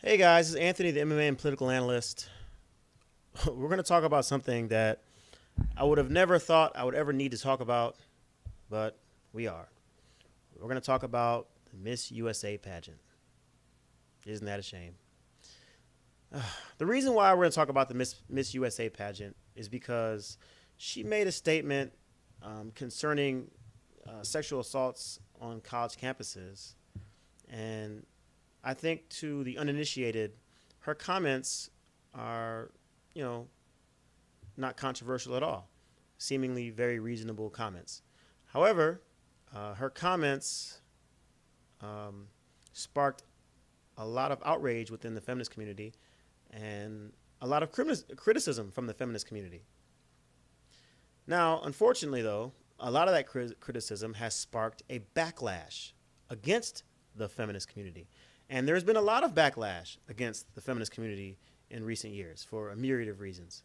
Hey guys, it's Anthony, the MMA and political analyst. We're going to talk about something that I would have never thought I would ever need to talk about, but we are. We're going to talk about the Miss USA pageant. Isn't that a shame? The reason why we're going to talk about the Miss USA pageant is because she made a statement concerning sexual assaults on college campuses, and I think to the uninitiated, her comments are, not controversial at all, seemingly very reasonable comments. However, her comments sparked a lot of outrage within the feminist community and a lot of criticism from the feminist community. Now, unfortunately, though, a lot of that criticism has sparked a backlash against the feminist community. And there's been a lot of backlash against the feminist community in recent years for a myriad of reasons.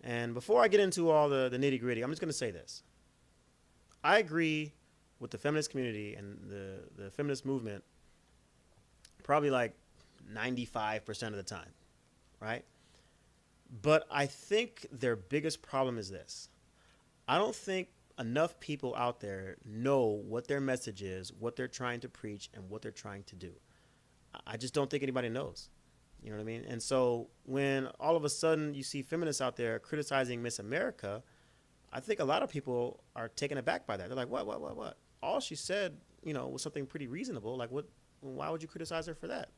And before I get into all the nitty gritty, I'm just going to say this. I agree with the feminist community and the feminist movement probably like 95% of the time, right? But I think their biggest problem is this. I don't think enough people out there know what their message is, what they're trying to preach, and what they're trying to do. I just don't think anybody knows. You know what I mean? And so when all of a sudden you see feminists out there criticizing Miss America, I think a lot of people are taken aback by that. They're like, what? All she said, was something pretty reasonable. Like, what? Why would you criticize her for that?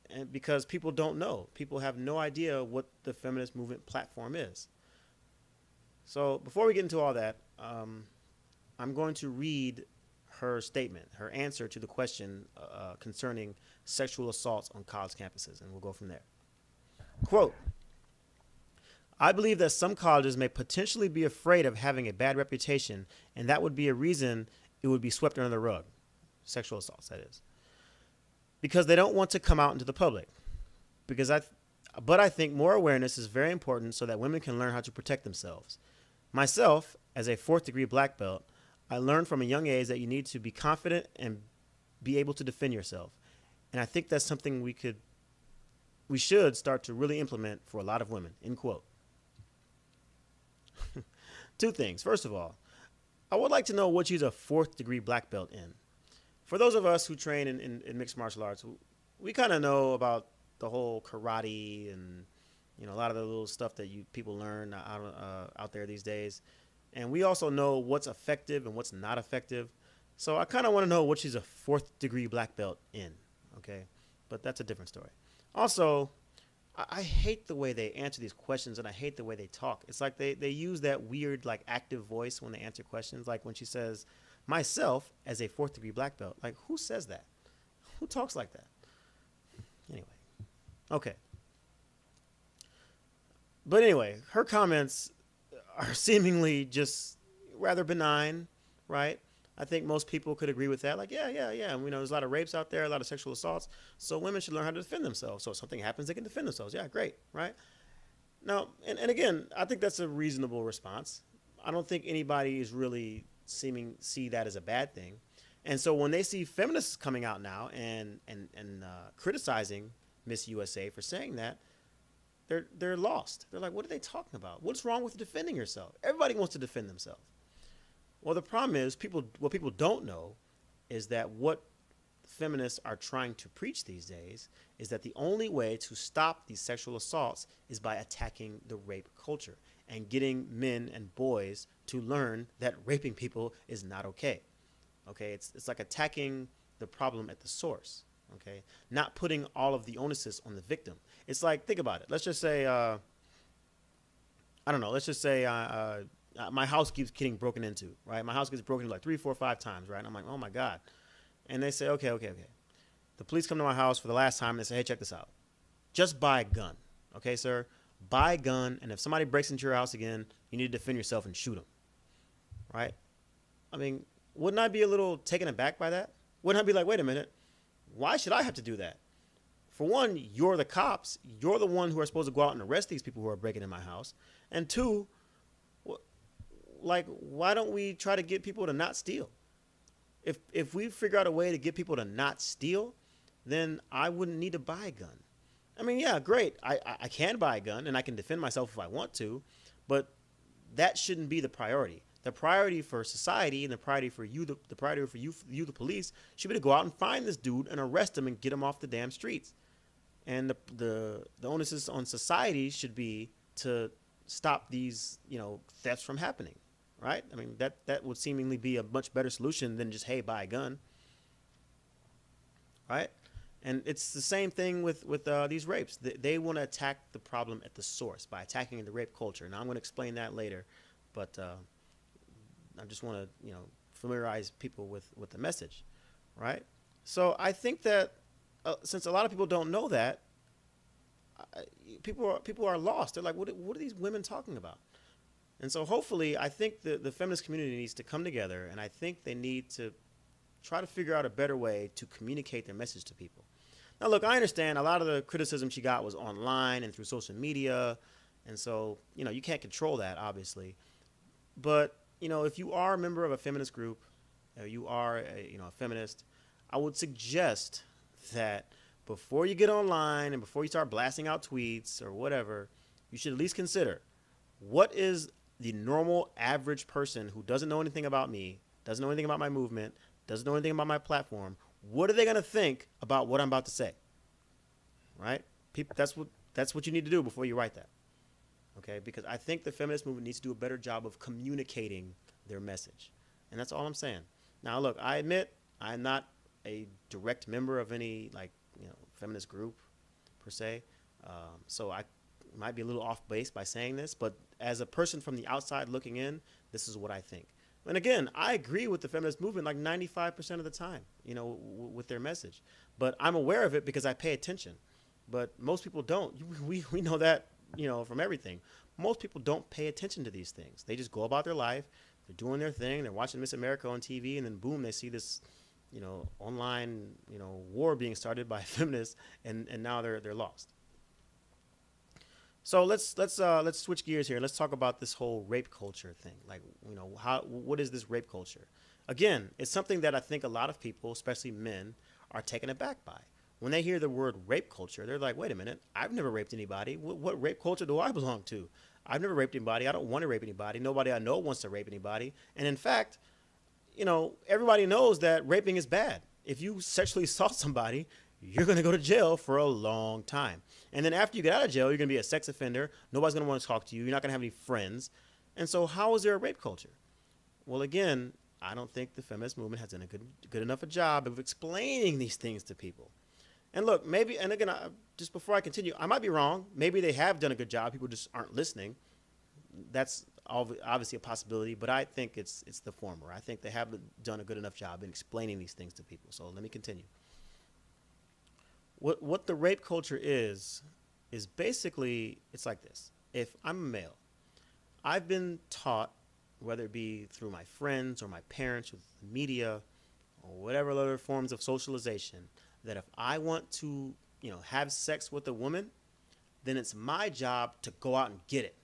And because people don't know. People have no idea what the feminist movement platform is. So before we get into all that, I'm going to read her statement, her answer to the question concerning sexual assaults on college campuses, and we'll go from there. Quote, I believe that some colleges may potentially be afraid of having a bad reputation, and that would be a reason it would be swept under the rug. Sexual assaults, that is. Because they don't want to come out into the public. But I think more awareness is very important so that women can learn how to protect themselves. Myself, as a 4th degree black belt, I learned from a young age that you need to be confident and be able to defend yourself. And I think that's something we should start to really implement for a lot of women, end quote. Two things. First of all, I would like to know what she's a 4th degree black belt in. For those of us who train in mixed martial arts, we kind of know about the whole karate and, a lot of the little stuff that people learn out there these days. And we also know what's effective and what's not effective. So I kind of want to know what she's a 4th degree black belt in, okay? But that's a different story. Also, I hate the way they answer these questions, and I hate the way they talk. It's like they use that weird, like, active voice when they answer questions. Like when she says, myself as a 4th degree black belt. Like, who says that? Who talks like that? Anyway. Okay. But anyway, her comments are seemingly just rather benign, right? I think most people could agree with that. Like, yeah. There's a lot of rapes out there, a lot of sexual assaults. So women should learn how to defend themselves. So if something happens, they can defend themselves. Yeah, great, right? Now, and again, I think that's a reasonable response. I don't think anybody is really see that as a bad thing. And so when they see feminists coming out now and criticizing Miss USA for saying that, they're lost. They're like, what are they talking about? What's wrong with defending yourself? Everybody wants to defend themselves. Well, the problem is what people don't know is that what feminists are trying to preach these days is that the only way to stop these sexual assaults is by attacking the rape culture and getting men and boys to learn that raping people is not okay. Okay, it's like attacking the problem at the source. Okay, not putting all of the onuses on the victim. It's like, think about it. Let's just say, I don't know. Let's just say my house keeps getting broken into, right? My house gets broken into like 3, 4, 5 times, right? And I'm like, oh my God. And they say, okay. The police come to my house for the last time and they say, hey, check this out. Just buy a gun. Okay, sir? Buy a gun, and if somebody breaks into your house again, you need to defend yourself and shoot them. Right? I mean, wouldn't I be a little taken aback by that? Wouldn't I be like, wait a minute, why should I have to do that? For one, you're the cops. You're the one who are supposed to go out and arrest these people who are breaking in my house. And two, why don't we try to get people to not steal? If we figure out a way to get people to not steal, then I wouldn't need to buy a gun. I mean, yeah, great. I can buy a gun and I can defend myself if I want to, but that shouldn't be the priority. The priority for society and the priority for you, the priority for you, the police, should be to go out and find this dude and arrest him and get him off the damn streets. And the onus is on society should be to stop these thefts from happening, right? I mean that would seemingly be a much better solution than just, hey, buy a gun, right? And it's the same thing with these rapes. They want to attack the problem at the source by attacking the rape culture. Now I'm going to explain that later, but I just want to familiarize people with the message, right? So I think that since a lot of people don't know that, people are lost. They're like, what are these women talking about? And so hopefully, I think the feminist community needs to come together, and I think they need to try to figure out a better way to communicate their message to people. Now, look, I understand a lot of the criticism she got was online and through social media, and so you can't control that, obviously. But if you are a member of a feminist group, or you are a feminist, I would suggest that before you get online and before you start blasting out tweets or whatever, you should at least consider, what is the normal average person who doesn't know anything about me, doesn't know anything about my movement, doesn't know anything about my platform, what are they going to think about what I'm about to say? Right? People, that's what you need to do before you write that. Okay? Because I think the feminist movement needs to do a better job of communicating their message. And that's all I'm saying. Now, look, I admit I'm not a direct member of any feminist group per se. So I might be a little off base by saying this, but as a person from the outside looking in, this is what I think. And again, I agree with the feminist movement like 95% of the time, with their message. But I'm aware of it because I pay attention. But most people don't. We know that, from everything. Most people don't pay attention to these things. They just go about their life. They're doing their thing. They're watching Miss America on TV, and then boom, they see this, online, war being started by feminists, and now they're lost. So let's switch gears here. Let's talk about this whole rape culture thing. Like, what is this rape culture? Again, it's something that I think a lot of people, especially men, are taken aback by. When they hear the word rape culture, they're like, wait a minute, I've never raped anybody. What rape culture do I belong to? I've never raped anybody. I don't want to rape anybody. Nobody I know wants to rape anybody. And in fact, everybody knows that raping is bad. If you sexually assault somebody, you're going to go to jail for a long time. And then after you get out of jail, you're going to be a sex offender. Nobody's going to want to talk to you. You're not going to have any friends. And so how is there a rape culture? Well, again, I don't think the feminist movement has done a good enough a job of explaining these things to people. And look, maybe, and again, just before I continue, I might be wrong. Maybe they have done a good job. People just aren't listening. That's obviously a possibility, but I think it's the former. I think they haven't done a good enough job in explaining these things to people. So let me continue. What the rape culture is basically, it's like this. If I'm a male, I've been taught, whether it be through my friends or my parents or the media or whatever other forms of socialization, that if I want to, have sex with a woman, then it's my job to go out and get it,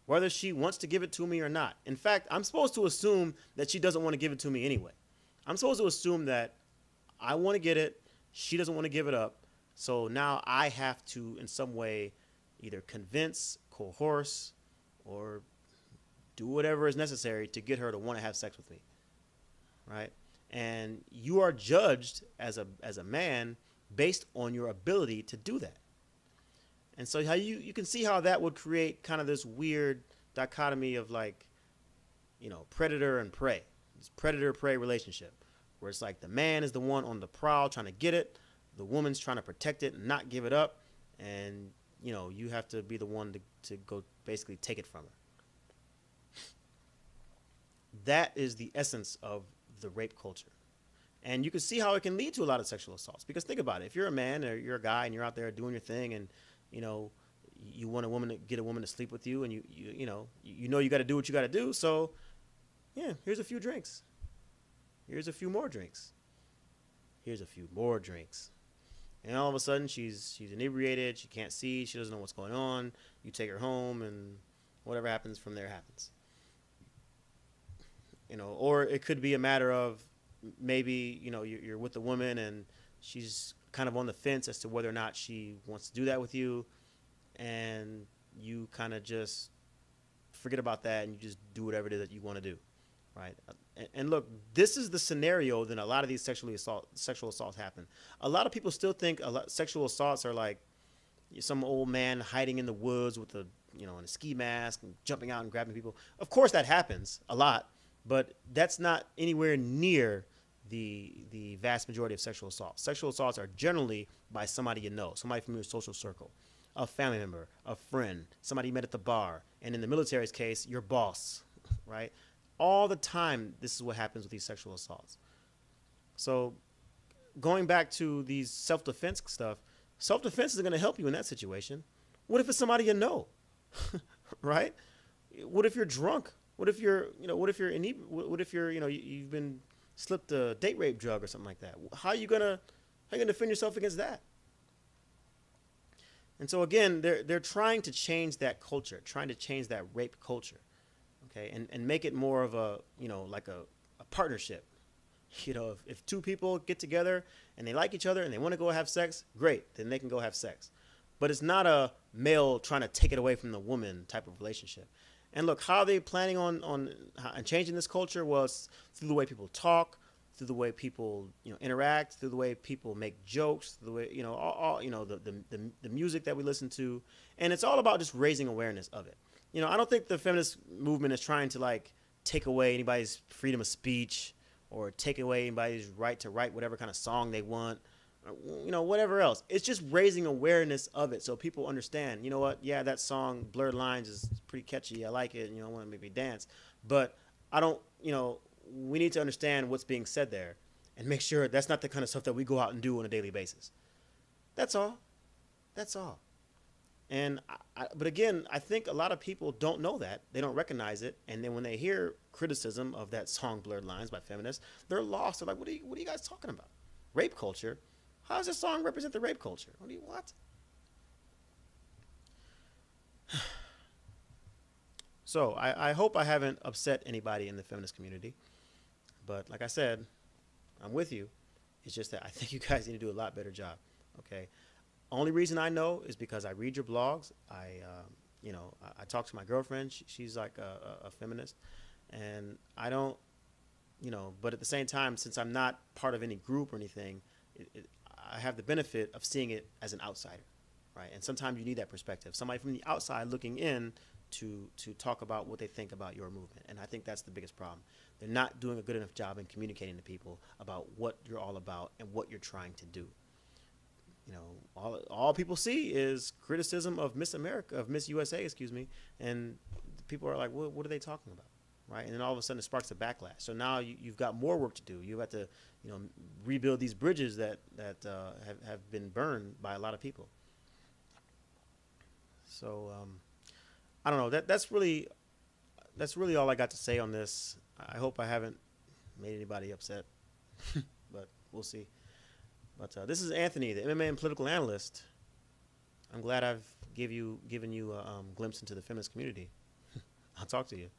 whether she wants to give it to me or not. In fact, I'm supposed to assume that she doesn't want to give it to me anyway. I'm supposed to assume that I want to get it, she doesn't want to give it up, so now I have to, in some way, either convince, coerce, or do whatever is necessary to get her to want to have sex with me, right? And you are judged as a man based on your ability to do that. And so how you can see how that would create kind of this weird dichotomy of predator and prey, this predator-prey relationship, where it's like the man is the one on the prowl trying to get it, the woman's trying to protect it and not give it up, and you have to be the one to go basically take it from her. That is the essence of the rape culture. And you can see how it can lead to a lot of sexual assaults. Because think about it. If you're a man or you're a guy and you're out there doing your thing and, you want to get a woman to sleep with you and you got to do what you got to do. So, yeah, here's a few drinks. Here's a few more drinks. Here's a few more drinks. And all of a sudden she's inebriated. She can't see. She doesn't know what's going on. You take her home and whatever happens from there happens. Or it could be a matter of maybe, you're with a woman and she's kind of on the fence as to whether or not she wants to do that with you, and you kind of just forget about that and you just do whatever it is that you want to do, right? And look, this is the scenario that a lot of these sexual assaults happen. A lot of people still think sexual assaults are like some old man hiding in the woods with a in a ski mask and jumping out and grabbing people. Of course, that happens a lot, but that's not anywhere near the vast majority of sexual assaults. Sexual assaults are generally by somebody you know, somebody from your social circle, a family member, a friend, somebody you met at the bar, and in the military's case, your boss, right? All the time, this is what happens with these sexual assaults. So going back to these self-defense stuff, self-defense is going to help you in that situation. What if it's somebody you know, right? What if you're drunk? What if you're, what if you're, you've been slipped a date rape drug or something like that? How are you gonna defend yourself against that? And so again, they're trying to change that culture, trying to change that rape culture, okay, and make it more of a, like a partnership. If two people get together and they like each other and they want to go have sex, great, then they can go have sex. But it's not a male trying to take it away from the woman type of relationship. And look, how are they planning on changing this culture? Was through the way people talk, through the way people interact, through the way people make jokes, through the way all the music that we listen to, and it's all about just raising awareness of it. I don't think the feminist movement is trying to like take away anybody's freedom of speech or take away anybody's right to write whatever kind of song they want, whatever else. It's just raising awareness of it so people understand, yeah, that song Blurred Lines is pretty catchy. I like it. I want to maybe dance. But I don't, we need to understand what's being said there and make sure that's not the kind of stuff that we go out and do on a daily basis. That's all. That's all. And but again, I think a lot of people don't know that. They don't recognize it. And then when they hear criticism of that song Blurred Lines by feminists, they're lost. They're like, what are you guys talking about? Rape culture? How does this song represent the rape culture? What? So I hope I haven't upset anybody in the feminist community. But like I said, I'm with you. It's just that I think you guys need to do a lot better job. Okay. Only reason I know is because I read your blogs. I talk to my girlfriend. She's like a feminist, and I don't, but at the same time, since I'm not part of any group or anything, I have the benefit of seeing it as an outsider, right? And sometimes you need that perspective, somebody from the outside looking in to talk about what they think about your movement. And I think that's the biggest problem. They're not doing a good enough job in communicating to people about what you're all about and what you're trying to do. All people see is criticism of Miss America, of Miss USA, excuse me, and people are like, what are they talking about, right? And then all of a sudden it sparks a backlash. So now you've got more work to do. You have to, rebuild these bridges that have been burned by a lot of people. So I don't know. That's really all I got to say on this. I hope I haven't made anybody upset, but we'll see. But this is Anthony, the MMA and political analyst. I'm glad I've given you a glimpse into the feminist community. I'll talk to you.